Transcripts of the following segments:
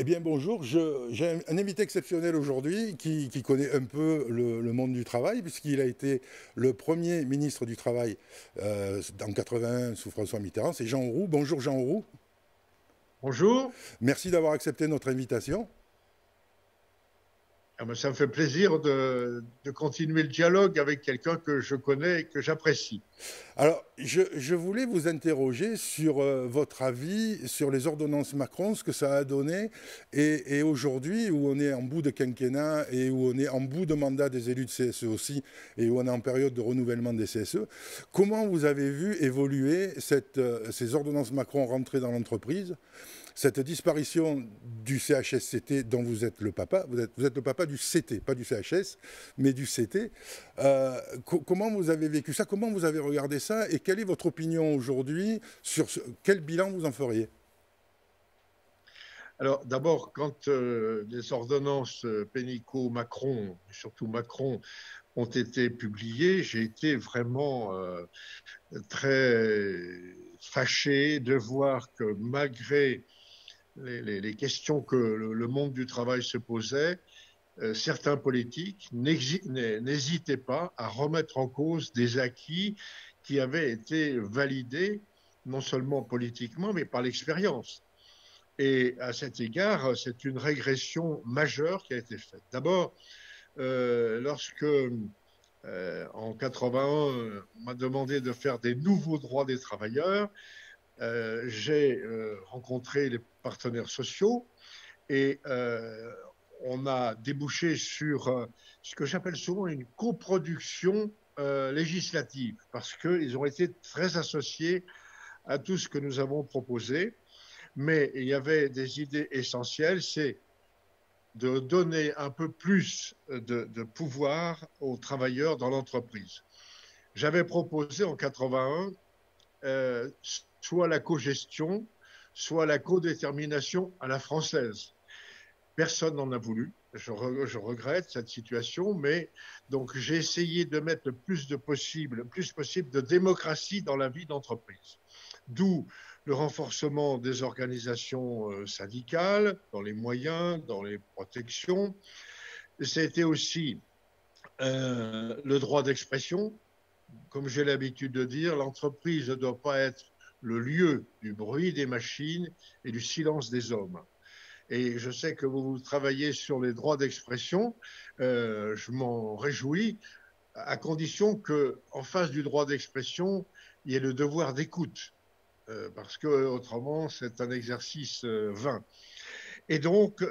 Eh bien, bonjour. J'ai un invité exceptionnel aujourd'hui qui connaît un peu le monde du travail, puisqu'il a été le premier ministre du Travail en 81 sous François Mitterrand. C'est Jean Auroux. Bonjour Jean Auroux. Bonjour. Merci d'avoir accepté notre invitation. Ah ben, ça me fait plaisir de continuer le dialogue avec quelqu'un que je connais et que j'apprécie. Alors, je voulais vous interroger sur votre avis sur les ordonnances Macron, ce que ça a donné, et aujourd'hui, où on est en bout de quinquennat et où on est en bout de mandat des élus de CSE aussi, et où on est en période de renouvellement des CSE, comment vous avez vu évoluer ces ordonnances Macron rentrées dans l'entreprise, cette disparition du CHSCT dont vous êtes le papa, vous êtes le papa du CT, pas du CHS, mais du CT. Comment vous avez vécu ça? Comment vous avez regardé ça? Et quelle est votre opinion aujourd'hui sur quel bilan vous en feriez? Alors, d'abord, quand les ordonnances Pénicaud-Macron, et surtout Macron, ont été publiées, j'ai été vraiment très fâché de voir que malgré les questions que le monde du travail se posait, certains politiques n'hésitaient pas à remettre en cause des acquis qui avaient été validés non seulement politiquement, mais par l'expérience. Et à cet égard, c'est une régression majeure qui a été faite. D'abord, lorsque en 81, on m'a demandé de faire des nouveaux droits des travailleurs, j'ai rencontré les partenaires sociaux et on a débouché sur ce que j'appelle souvent une coproduction législative, parce qu'ils ont été très associés à tout ce que nous avons proposé. Mais il y avait des idées essentielles, c'est de donner un peu plus de pouvoir aux travailleurs dans l'entreprise. J'avais proposé en 81 soit la cogestion, soit la codétermination à la française. Personne n'en a voulu. Je regrette cette situation, mais donc j'ai essayé de mettre le plus possible de démocratie dans la vie d'entreprise. D'où le renforcement des organisations syndicales, dans les moyens, dans les protections. C'était aussi le droit d'expression. Comme j'ai l'habitude de dire, l'entreprise ne doit pas être le lieu du bruit des machines et du silence des hommes. Et je sais que vous travaillez sur les droits d'expression. Je m'en réjouis, à condition qu'en face du droit d'expression, il y ait le devoir d'écoute, parce que autrement, c'est un exercice vain. Et donc,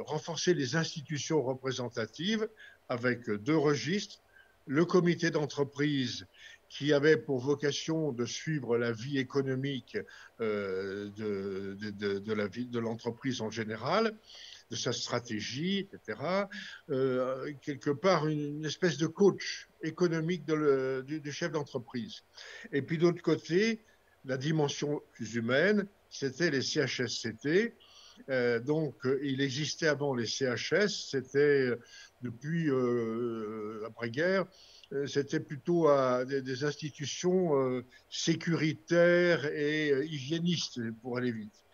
renforcer les institutions représentatives avec deux registres, le comité d'entreprise qui avait pour vocation de suivre la vie économique de la vie de l'entreprise en général, de sa stratégie, etc. Quelque part, une espèce de coach économique du chef d'entreprise. Et puis d'autre côté, la dimension plus humaine, c'était les CHSCT. Donc, il existait avant les CHS, c'était depuis l'après-guerre, c'était plutôt des institutions sécuritaires et hygiénistes, pour aller vite.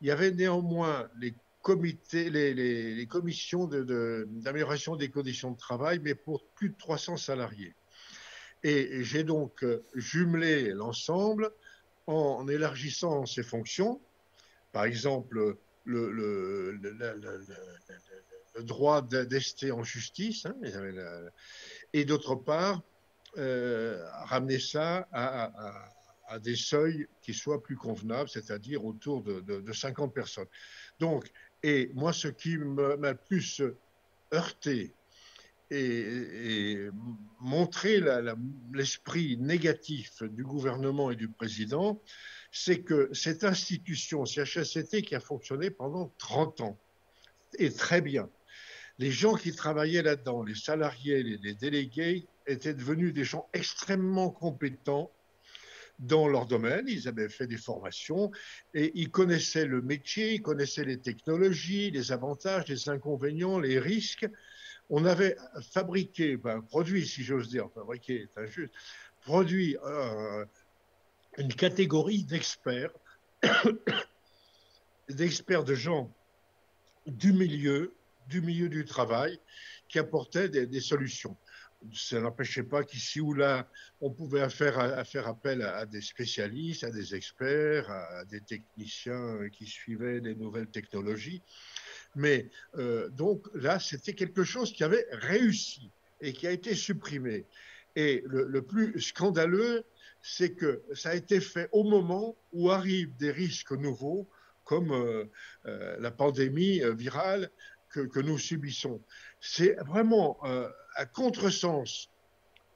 Il y avait néanmoins les comités, les commissions d'amélioration des conditions de travail, mais pour plus de 300 salariés. Et j'ai donc jumelé l'ensemble en élargissant ses fonctions. Par exemple, le droit d'ester en justice, hein, et d'autre part, ramener ça à des seuils qui soient plus convenables, c'est-à-dire autour de 50 personnes. Donc, et moi, ce qui m'a le plus heurté et montré l'esprit négatif du gouvernement et du président, c'est que cette institution CHSCT qui a fonctionné pendant 30 ans, et très bien, les gens qui travaillaient là-dedans, les salariés, les délégués, étaient devenus des gens extrêmement compétents dans leur domaine, ils avaient fait des formations et ils connaissaient le métier, ils connaissaient les technologies, les avantages, les inconvénients, les risques. On avait fabriqué, produit, si j'ose dire, fabriqué est injuste, produit une catégorie d'experts de gens du milieu, du travail, qui apportait des solutions. Ça n'empêchait pas qu'ici ou là, on pouvait faire appel à des spécialistes, à des experts, à des techniciens qui suivaient les nouvelles technologies. Mais donc là, c'était quelque chose qui avait réussi et qui a été supprimé. Et le plus scandaleux, c'est que ça a été fait au moment où arrivent des risques nouveaux, comme la pandémie virale que nous subissons. C'est vraiment à contresens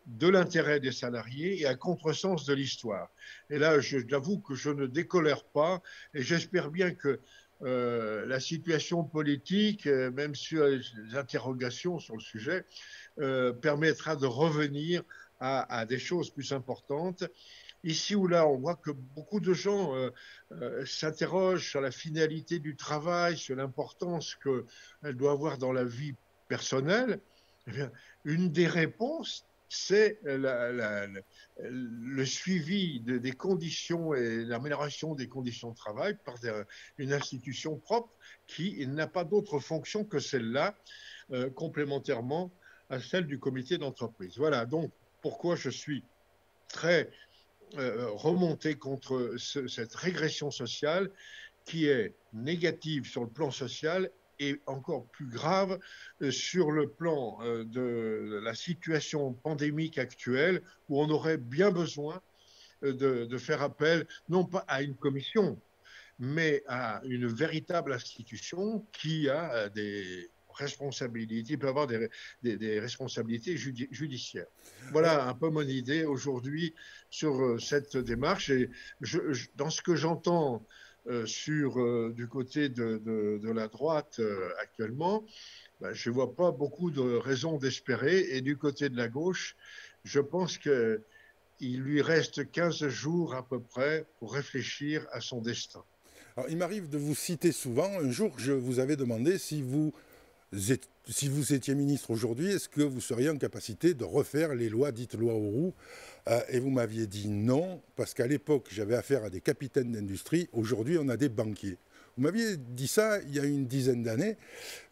de l'intérêt des salariés et à contresens de l'histoire. Et là, j'avoue que je ne décolère pas et j'espère bien que la situation politique, même sur les interrogations sur le sujet, permettra de revenir à des choses plus importantes. Ici ou là, on voit que beaucoup de gens s'interrogent sur la finalité du travail, sur l'importance qu'elle doit avoir dans la vie personnelle. Eh bien, une des réponses, c'est le suivi des conditions et l'amélioration des conditions de travail par une institution propre qui n'a pas d'autre fonction que celle-là, complémentairement à celle du comité d'entreprise. Voilà donc pourquoi je suis très remonté contre cette régression sociale qui est négative sur le plan social et encore plus grave sur le plan de la situation pandémique actuelle où on aurait bien besoin de faire appel non pas à une commission, mais à une véritable institution qui a des responsabilités, peut avoir des responsabilités judiciaires. Voilà un peu mon idée aujourd'hui sur cette démarche. Et dans ce que j'entends du côté de la droite actuellement, ben, je ne vois pas beaucoup de raisons d'espérer. Et du côté de la gauche, je pense qu'il lui reste 15 jours à peu près pour réfléchir à son destin. Alors, il m'arrive de vous citer souvent. Un jour, je vous avais demandé si vous étiez ministre aujourd'hui, est-ce que vous seriez en capacité de refaire les lois dites loi Auroux et vous m'aviez dit non, parce qu'à l'époque, j'avais affaire à des capitaines d'industrie. Aujourd'hui, on a des banquiers. Vous m'aviez dit ça il y a une dizaine d'années.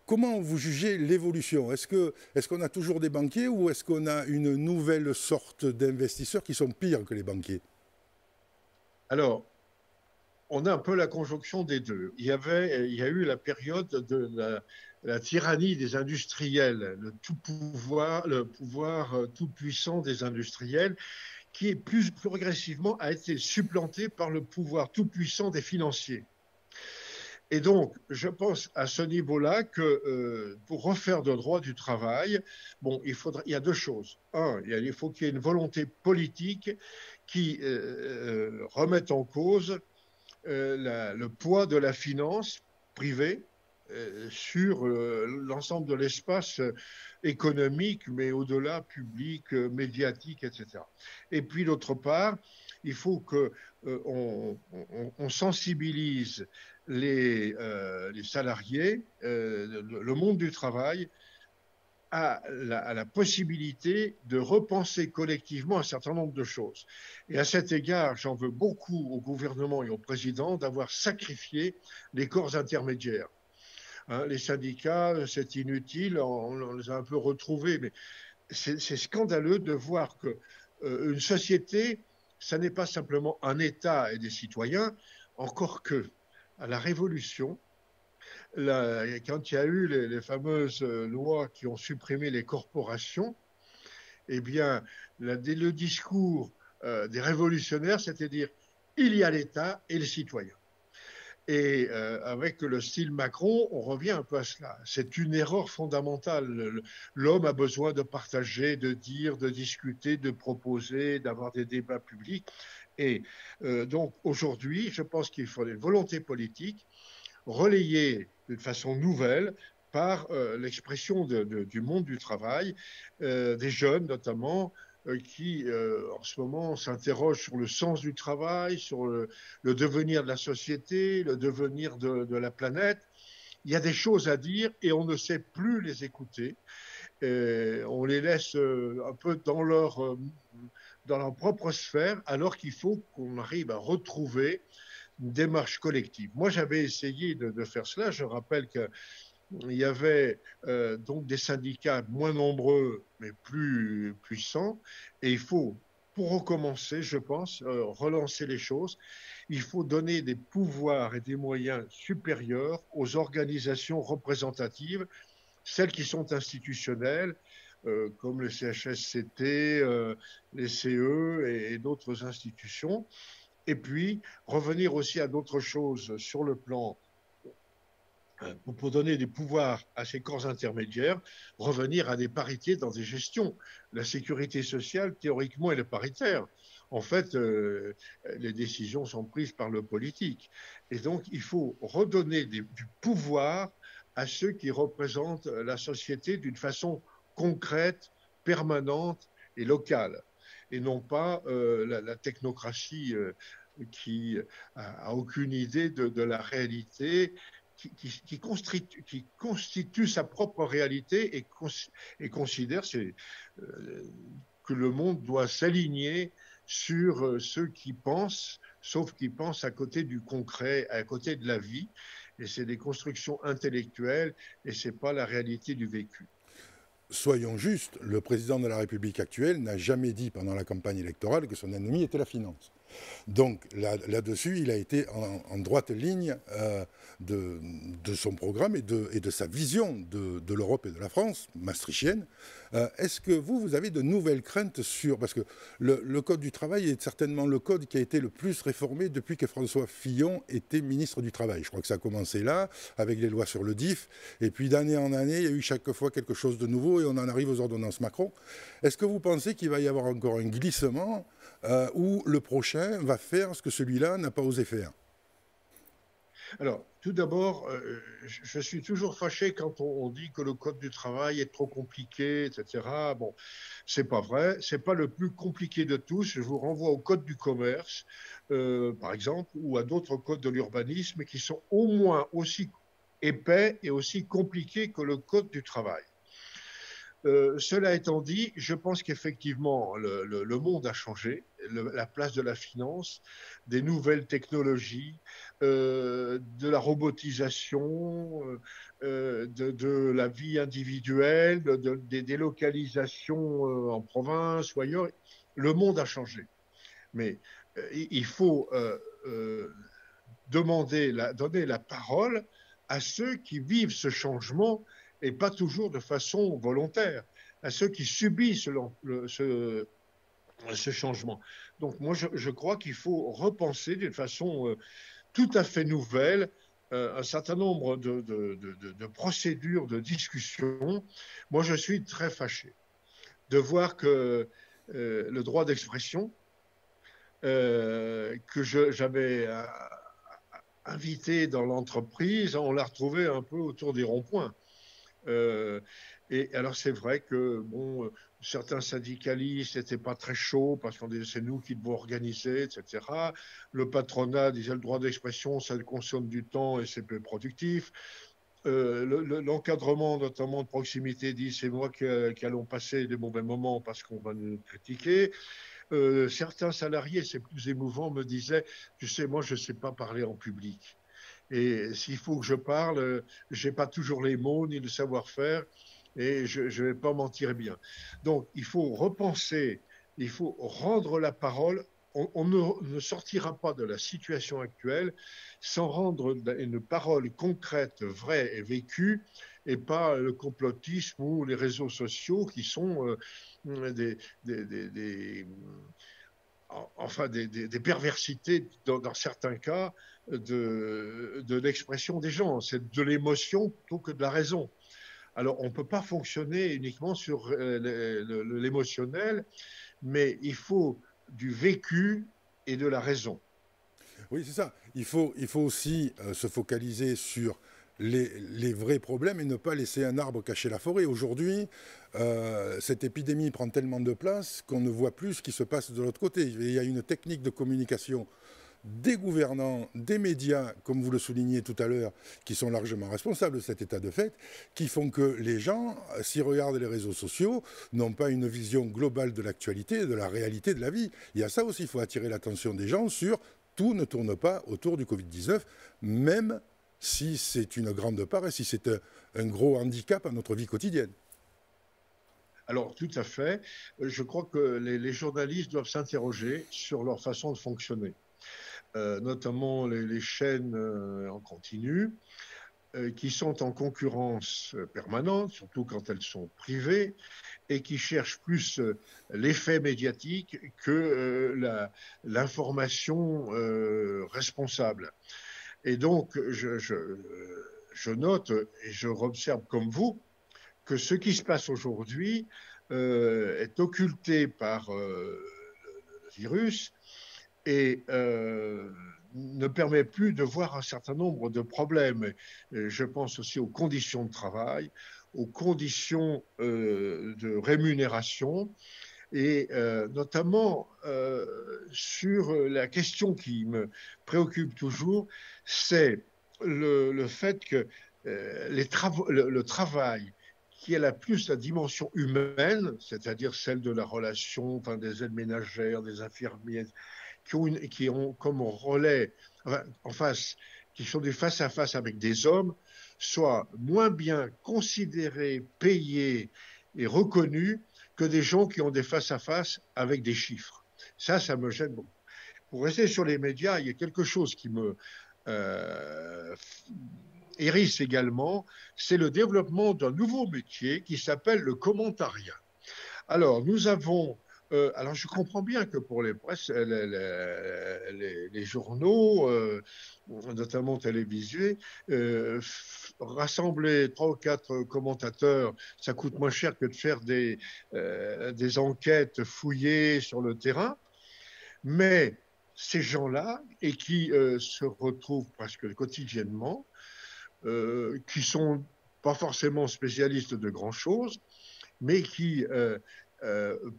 Comment vous jugez l'évolution? Est-ce qu'on a toujours des banquiers ou est-ce qu'on a une nouvelle sorte d'investisseurs qui sont pires que les banquiers? Alors, on a un peu la conjonction des deux. Il y a eu la période de la tyrannie des industriels, le pouvoir tout puissant des industriels, qui est plus progressivement a été supplanté par le pouvoir tout puissant des financiers. Et donc, je pense à ce niveau-là que pour refaire le droit du travail, bon, il y a deux choses. Un, il faut qu'il y ait une volonté politique qui remette en cause le poids de la finance privée sur l'ensemble de l'espace économique, mais au-delà, public, médiatique, etc. Et puis, d'autre part, il faut qu'on sensibilise les salariés, le monde du travail, à la possibilité de repenser collectivement un certain nombre de choses. Et à cet égard, j'en veux beaucoup au gouvernement et au président d'avoir sacrifié les corps intermédiaires. Hein, les syndicats, c'est inutile, on les a un peu retrouvés, mais c'est scandaleux de voir qu'une société, ça n'est pas simplement un État et des citoyens, encore que à la Révolution, quand il y a eu les fameuses lois qui ont supprimé les corporations, eh bien, le discours des révolutionnaires, c'est-à-dire il y a l'État et les citoyens. Et avec le style Macron, on revient un peu à cela. C'est une erreur fondamentale. L'homme a besoin de partager, de dire, de discuter, de proposer, d'avoir des débats publics. Et donc aujourd'hui, je pense qu'il faut une volonté politique relayée d'une façon nouvelle par l'expression du monde du travail, des jeunes notamment, qui en ce moment s'interrogent sur le sens du travail, sur le devenir de la société, le devenir de la planète. Il y a des choses à dire et on ne sait plus les écouter. On les laisse un peu dans leur propre sphère, alors qu'il faut qu'on arrive à retrouver une démarche collective. Moi, j'avais essayé de faire cela. Je rappelle que il y avait donc des syndicats moins nombreux, mais plus puissants. Et il faut, pour recommencer, je pense, relancer les choses, il faut donner des pouvoirs et des moyens supérieurs aux organisations représentatives, celles qui sont institutionnelles, comme le CHSCT, les CE et d'autres institutions. Et puis, revenir aussi à d'autres choses sur le plan pour donner des pouvoirs à ces corps intermédiaires, revenir à des parités dans des gestions. La sécurité sociale, théoriquement, elle est paritaire. En fait, les décisions sont prises par le politique. Et donc, il faut redonner du pouvoir à ceux qui représentent la société d'une façon concrète, permanente et locale. Et non pas la technocratie qui a aucune idée de la réalité qui constitue sa propre réalité et considère que le monde doit s'aligner sur ceux qui pensent, sauf qui pensent à côté du concret, à côté de la vie. Et c'est des constructions intellectuelles et ce n'est pas la réalité du vécu. Soyons justes, le président de la République actuelle n'a jamais dit pendant la campagne électorale que son ennemi était la finance. Donc là-dessus, il a été en droite ligne de son programme et de sa vision de l'Europe et de la France, maastrichtienne. Est-ce que vous avez de nouvelles craintes sur... Parce que le Code du travail est certainement le code qui a été le plus réformé depuis que François Fillon était ministre du Travail. Je crois que ça a commencé là, avec les lois sur le DIF. Et puis d'année en année, il y a eu chaque fois quelque chose de nouveau et on en arrive aux ordonnances Macron. Est-ce que vous pensez qu'il va y avoir encore un glissement où le prochain va faire ce que celui-là n'a pas osé faire? Alors, tout d'abord, je suis toujours fâché quand on dit que le code du travail est trop compliqué, etc. Bon, c'est pas vrai. C'est pas le plus compliqué de tous. Je vous renvoie au code du commerce, par exemple, ou à d'autres codes de l'urbanisme qui sont au moins aussi épais et aussi compliqués que le code du travail. Cela étant dit, je pense qu'effectivement, le monde a changé, la place de la finance, des nouvelles technologies, de la robotisation, de la vie individuelle, des délocalisations en province ou ailleurs. Le monde a changé. Mais il faut donner la parole à ceux qui vivent ce changement et pas toujours de façon volontaire, à ceux qui subissent ce changement. Donc moi, je crois qu'il faut repenser d'une façon tout à fait nouvelle un certain nombre de procédures, de discussions. Moi, je suis très fâché de voir que le droit d'expression que j'avais invité dans l'entreprise, on l'a retrouvé un peu autour des ronds-points. Et alors c'est vrai que bon, certains syndicalistes n'étaient pas très chauds parce qu'on disait c'est nous qui devons organiser, etc. Le patronat disait le droit d'expression, ça consomme du temps et c'est peu productif. L'encadrement, notamment de proximité, dit c'est moi qui allons passer des mauvais moments parce qu'on va nous critiquer. Certains salariés, c'est plus émouvant, me disaient, tu sais, moi je ne sais pas parler en public. Et s'il faut que je parle, je n'ai pas toujours les mots ni le savoir-faire et je ne vais pas m'en tirer bien. Donc, il faut repenser, il faut rendre la parole. On ne sortira pas de la situation actuelle sans rendre une parole concrète, vraie et vécue, et pas le complotisme ou les réseaux sociaux qui sont enfin des perversités dans certains cas de l'expression des gens. C'est de l'émotion plutôt que de la raison. Alors, on ne peut pas fonctionner uniquement sur l'émotionnel, mais il faut du vécu et de la raison. Oui, c'est ça. Il faut aussi se focaliser sur les vrais problèmes et ne pas laisser un arbre cacher la forêt. Aujourd'hui, cette épidémie prend tellement de place qu'on ne voit plus ce qui se passe de l'autre côté. Il y a une technique de communication des gouvernants, des médias, comme vous le soulignez tout à l'heure, qui sont largement responsables de cet état de fait, qui font que les gens, s'ils regardent les réseaux sociaux, n'ont pas une vision globale de l'actualité, de la réalité de la vie. Il y a ça aussi, il faut attirer l'attention des gens sur tout ne tourne pas autour du Covid-19, même si c'est une grande part et si c'est un gros handicap à notre vie quotidienne. Alors, tout à fait. Je crois que les journalistes doivent s'interroger sur leur façon de fonctionner, notamment les chaînes en continu, qui sont en concurrence permanente, surtout quand elles sont privées, et qui cherchent plus l'effet médiatique que l'information responsable. Et donc, je note et je observe comme vous que ce qui se passe aujourd'hui est occulté par le virus et ne permet plus de voir un certain nombre de problèmes. Je pense aussi aux conditions de travail, aux conditions de rémunération et notamment sur la question qui me préoccupe toujours, c'est le fait que le travail qui a la plus la dimension humaine, c'est-à-dire celle de la relation, enfin, des aides ménagères, des infirmières, qui ont comme relais, enfin, en face, qui sont des face-à-face avec des hommes, soient moins bien considérés, payés et reconnus que des gens qui ont des face-à-face avec des chiffres. Ça me gêne beaucoup. Pour rester sur les médias, il y a quelque chose qui me hérisse également, c'est le développement d'un nouveau métier qui s'appelle le commentariat. Alors, nous avons alors, je comprends bien que pour les presses, les journaux, notamment télévisés, rassembler 3 ou 4 commentateurs, ça coûte moins cher que de faire des enquêtes fouillées sur le terrain. Mais ces gens-là, et qui se retrouvent presque quotidiennement, qui sont pas forcément spécialistes de grand-chose, mais qui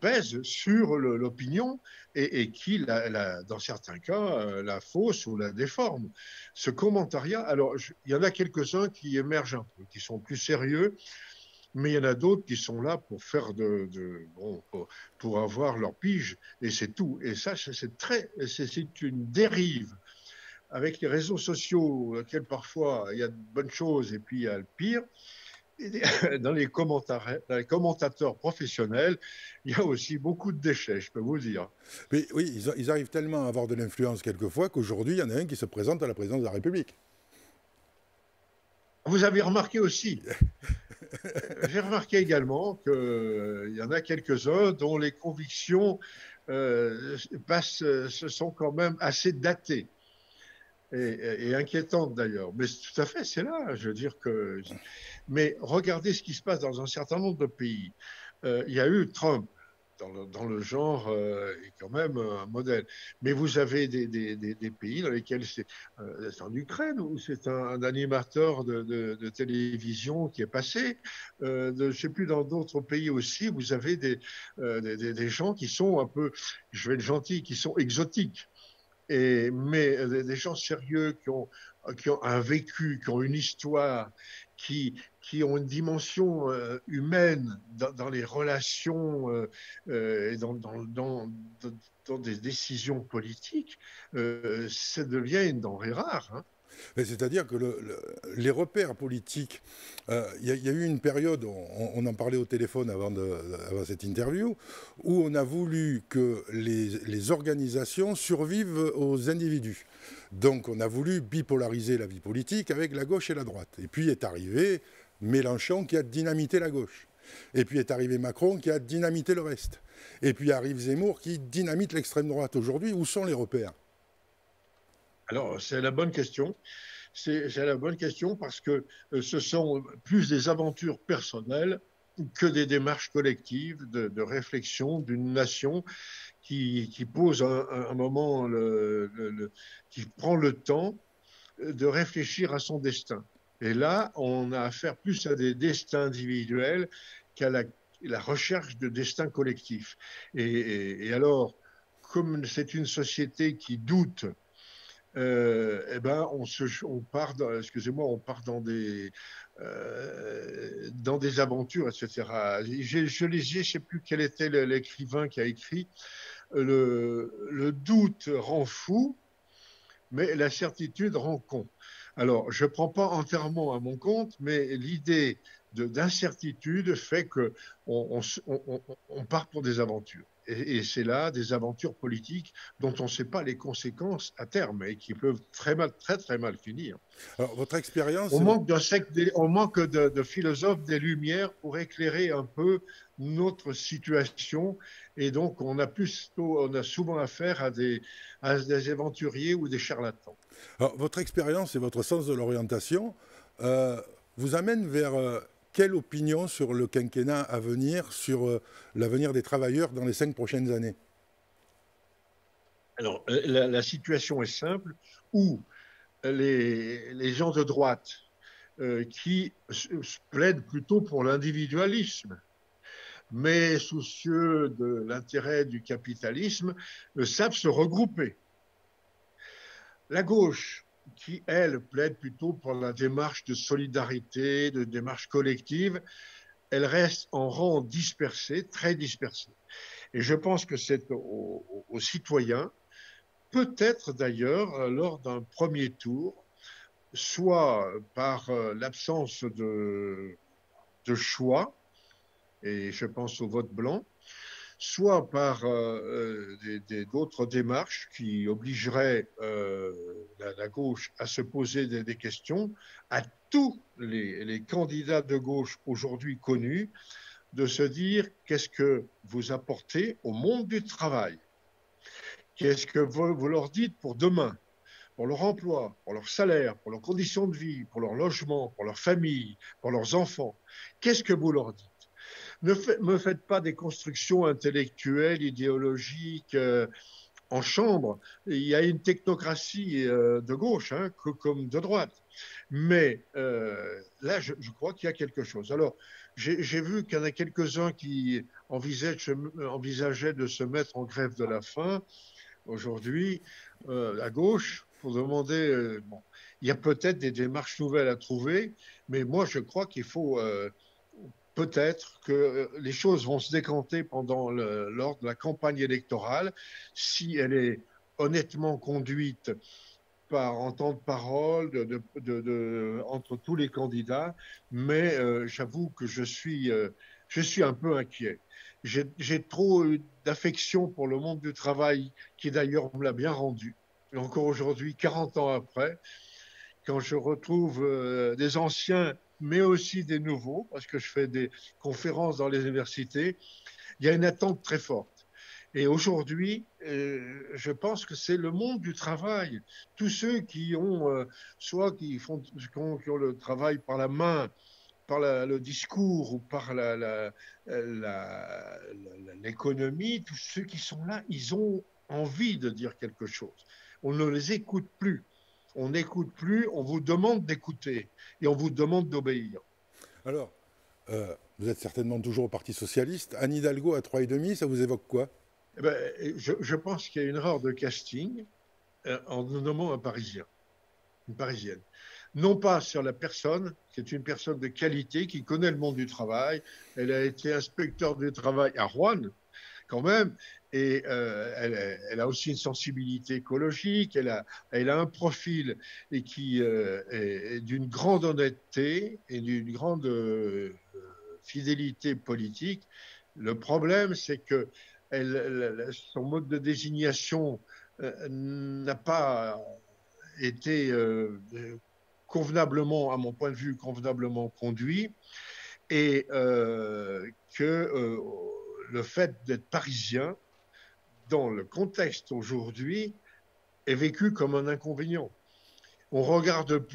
pèsent sur l'opinion et qui, dans certains cas, la faussent ou la déforment. Ce commentariat, alors, il y en a quelques-uns qui émergent un peu, qui sont plus sérieux, mais il y en a d'autres qui sont là pour faire bon, pour avoir leur pige, et c'est tout. Et ça, c'est une dérive avec les réseaux sociaux, auxquels parfois il y a de bonnes choses et puis il y a le pire. Dans les commentateurs professionnels, il y a aussi beaucoup de déchets, je peux vous dire. Mais oui, ils arrivent tellement à avoir de l'influence quelquefois qu'aujourd'hui, il y en a un qui se présente à la présidence de la République. Vous avez remarqué aussi, j'ai remarqué également qu'il y en a quelques-uns dont les convictions se sont quand même assez datées. Et inquiétante d'ailleurs. Mais tout à fait, c'est là. Je veux dire que. Mais regardez ce qui se passe dans un certain nombre de pays. Il y a eu Trump. Dans le genre, est quand même un modèle. Mais vous avez des pays dans lesquels c'est en Ukraine, où c'est un animateur de télévision qui est passé. Je ne sais plus, dans d'autres pays aussi, vous avez des gens qui sont un peu, je vais être gentil, qui sont exotiques. Mais des gens sérieux qui ont un vécu, qui ont une histoire, qui ont une dimension humaine dans les relations et dans des décisions politiques, ça devient une denrée rare. Hein. C'est-à-dire que les repères politiques, il y a eu une période, on en parlait au téléphone avant cette interview, où on a voulu que les organisations survivent aux individus. Donc on a voulu bipolariser la vie politique avec la gauche et la droite. Et puis est arrivé Mélenchon qui a dynamité la gauche. Et puis est arrivé Macron qui a dynamité le reste. Et puis arrive Zemmour qui dynamite l'extrême droite. Aujourd'hui, où sont les repères ? Alors, c'est la bonne question. C'est la bonne question parce que ce sont plus des aventures personnelles que des démarches collectives de réflexion d'une nation qui pose un moment, qui prend le temps de réfléchir à son destin. Et là, on a affaire plus à des destins individuels qu'à la recherche de destins collectifs. Et alors, comme c'est une société qui doute, eh ben, on part, excusez-moi, on part dans des aventures, etc. Je sais plus quel était l'écrivain qui a écrit le doute rend fou, mais la certitude rend con. Alors, je ne prends pas entièrement à mon compte, mais l'idée d'incertitude fait qu'on on part pour des aventures. Et c'est là des aventures politiques dont on ne sait pas les conséquences à terme et qui peuvent très, très mal finir. Alors, votre expérience, On manque on manque de philosophes des Lumières pour éclairer un peu notre situation. Et donc, on a souvent affaire à des aventuriers ou des charlatans. alors, votre expérience et votre sens de l'orientation vous amènent vers quelle opinion sur le quinquennat à venir, sur l'avenir des travailleurs dans les 5 prochaines années? Alors, la situation est simple, où les gens de droite qui plaident plutôt pour l'individualisme, mais soucieux de l'intérêt du capitalisme, savent se regrouper. La gauche, qui, elle, plaide plutôt pour la démarche de solidarité, de démarche collective, elle reste en rang dispersé, très dispersé. Et je pense que c'est aux citoyens, peut-être d'ailleurs lors d'un premier tour, soit par l'absence de choix, et je pense au vote blanc, soit par d'autres démarches qui obligeraient la gauche à se poser des questions à tous les candidats de gauche aujourd'hui connus, de se dire qu'est-ce que vous apportez au monde du travail, qu'est-ce que vous leur dites pour demain, pour leur emploi, pour leur salaire, pour leurs conditions de vie, pour leur logement, pour leur famille, pour leurs enfants. Qu'est-ce que vous leur dites? Ne me faites pas des constructions intellectuelles, idéologiques en chambre. Il y a une technocratie de gauche hein, comme de droite. Mais là, je crois qu'il y a quelque chose. Alors, j'ai vu qu'il y en a quelques-uns qui envisageaient de se mettre en grève de la faim aujourd'hui à gauche pour demander. Bon, il y a peut-être des démarches nouvelles à trouver, mais moi, je crois qu'il faut peut-être que les choses vont se décanter lors de la campagne électorale si elle est honnêtement conduite en temps de parole entre tous les candidats, mais j'avoue que je suis un peu inquiet. J'ai trop d'affection pour le monde du travail, qui d'ailleurs me l'a bien rendu. Et encore aujourd'hui, 40 ans après, quand je retrouve des anciens, mais aussi des nouveaux, parce que je fais des conférences dans les universités, il y a une attente très forte. Et aujourd'hui, je pense que c'est le monde du travail. Tous ceux qui ont, soit qui ont le travail par la main, par le discours ou par l'économie, tous ceux qui sont là, ils ont envie de dire quelque chose. On ne les écoute plus. On n'écoute plus, on vous demande d'écouter et on vous demande d'obéir. Alors, vous êtes certainement toujours au Parti socialiste. Anne Hidalgo à 3,5, ça vous évoque quoi? Eh ben, je pense qu'il y a une erreur de casting en nous nommant un Parisien, une Parisienne. Non pas sur la personne, qui est une personne de qualité, qui connaît le monde du travail. Elle a été inspecteur du travail à Rouen, quand même, et elle a aussi une sensibilité écologique, elle a un profil et qui est d'une grande honnêteté et d'une grande fidélité politique. Le problème, c'est que son mode de désignation n'a pas été convenablement, à mon point de vue, convenablement conduit, et que le fait d'être parisien, dans le contexte aujourd'hui, est vécu comme un inconvénient. On regarde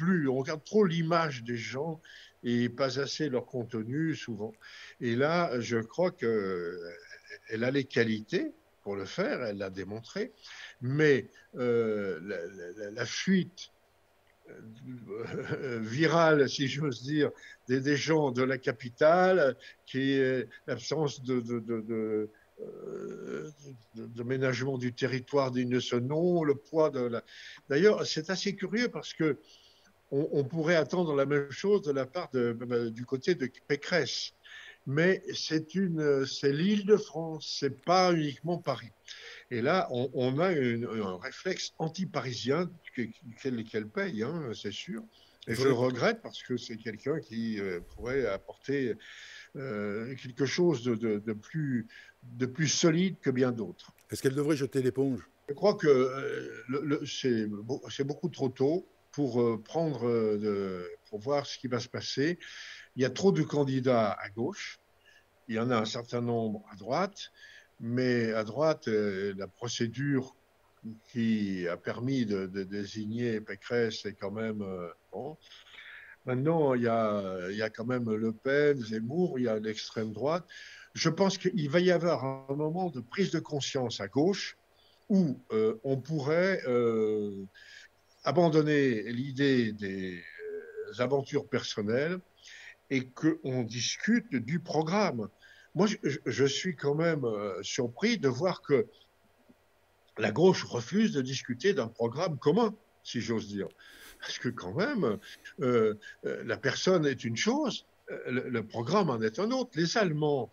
trop l'image des gens et pas assez leur contenu souvent. Et là, je crois qu'elle a les qualités pour le faire, elle l'a démontré, mais la fuite virale, si j'ose dire, des gens de la capitale, qui est l'absence de ménagement du territoire digne de ce nom, le poids de la... D'ailleurs, c'est assez curieux parce que on pourrait attendre la même chose de la part du côté de Pécresse. Mais c'est l'Île-de-France, c'est pas uniquement Paris. Et là, on a un réflexe anti-parisien qu'elle paye, hein, c'est sûr. Il Et je le faudrait... regrette parce que c'est quelqu'un qui pourrait apporter quelque chose de plus solide que bien d'autres. Est-ce qu'elle devrait jeter l'éponge? Je crois que c'est beaucoup trop tôt pour pour voir ce qui va se passer. Il y a trop de candidats à gauche, il y en a un certain nombre à droite, mais à droite, la procédure qui a permis de désigner Pécresse est quand même bon. Maintenant, il y a quand même Le Pen, Zemmour, il y a l'extrême droite. Je pense qu'il va y avoir un moment de prise de conscience à gauche où on pourrait abandonner l'idée des aventures personnelles et qu'on discute du programme. Moi, je suis quand même surpris de voir que la gauche refuse de discuter d'un programme commun, si j'ose dire. Parce que quand même, la personne est une chose, le programme en est un autre. Les Allemands,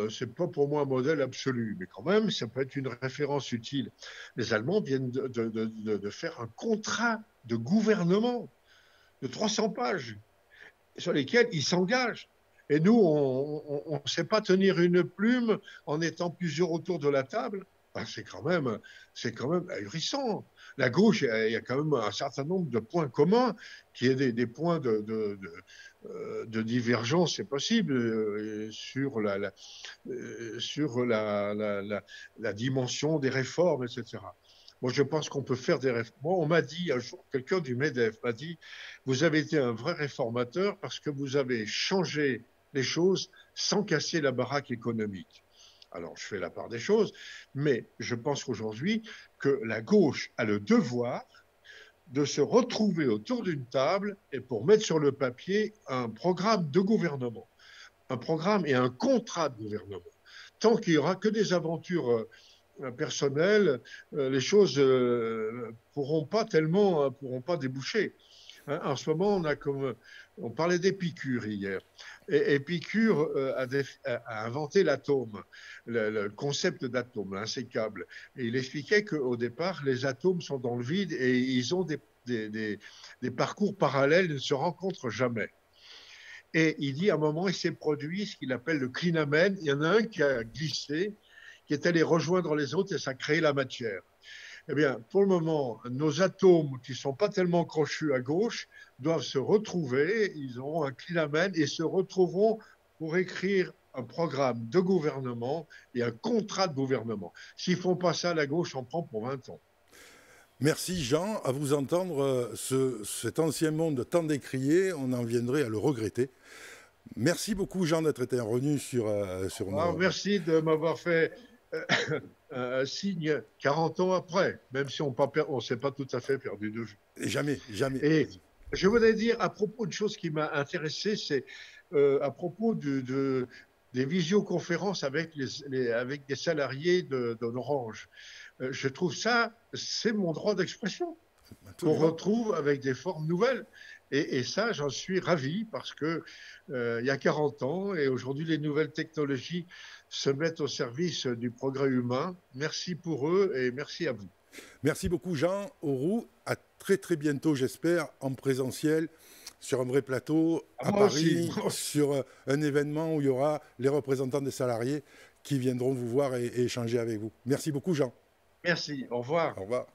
c'est pas pour moi un modèle absolu, mais quand même, ça peut être une référence utile. Les Allemands viennent de faire un contrat de gouvernement de 300 pages sur lesquels ils s'engagent. Et nous, on ne sait pas tenir une plume en étant plusieurs autour de la table. Ben, c'est quand même ahurissant. La gauche, il y a quand même un certain nombre de points communs, qui est des points de divergence, c'est possible, sur la dimension des réformes, etc. Moi, je pense qu'on peut faire des réformes. Moi, on m'a dit un jour, quelqu'un du MEDEF m'a dit, vous avez été un vrai réformateur parce que vous avez changé les choses sans casser la baraque économique. Alors, je fais la part des choses, mais je pense qu'aujourd'hui, que la gauche a le devoir de se retrouver autour d'une table et pour mettre sur le papier un programme de gouvernement, un programme et un contrat de gouvernement. Tant qu'il n'y aura que des aventures personnelles, les choses pourront pas déboucher. Hein, en ce moment, on parlait d'Épicure hier. Et Épicure a inventé l'atome, le concept d'atome, l'insécable. Et il expliquait qu'au départ, les atomes sont dans le vide et ils ont des parcours parallèles, ils ne se rencontrent jamais. Et il dit à un moment, il s'est produit ce qu'il appelle le clinamen. Il y en a un qui a glissé, qui est allé rejoindre les autres et ça a créé la matière. Eh bien, pour le moment, nos atomes qui ne sont pas tellement crochus à gauche doivent se retrouver, ils auront un clinamen et se retrouveront pour écrire un programme de gouvernement et un contrat de gouvernement. S'ils ne font pas ça, la gauche en prend pour 20 ans. Merci Jean, à vous entendre, cet ancien monde tant décrié, on en viendrait à le regretter. Merci beaucoup Jean d'être intervenu sur nos... Merci de m'avoir fait un signe 40 ans après, même si on ne s'est pas tout à fait perdu de vue. Jamais, jamais. Et je voudrais dire à propos de choses qui m'a intéressé, c'est à propos des visioconférences avec des salariés d'Orange. Je trouve ça, c'est mon droit d'expression, qu'on retrouve avec des formes nouvelles. Et ça, j'en suis ravi parce que il y a 40 ans et aujourd'hui, les nouvelles technologies se mettent au service du progrès humain. Merci pour eux et merci à vous. Merci beaucoup Jean Auroux. À très très bientôt, j'espère, en présentiel, sur un vrai plateau, à Paris, sur un événement où il y aura les représentants des salariés qui viendront vous voir et échanger avec vous. Merci beaucoup Jean. Merci, au revoir. Au revoir.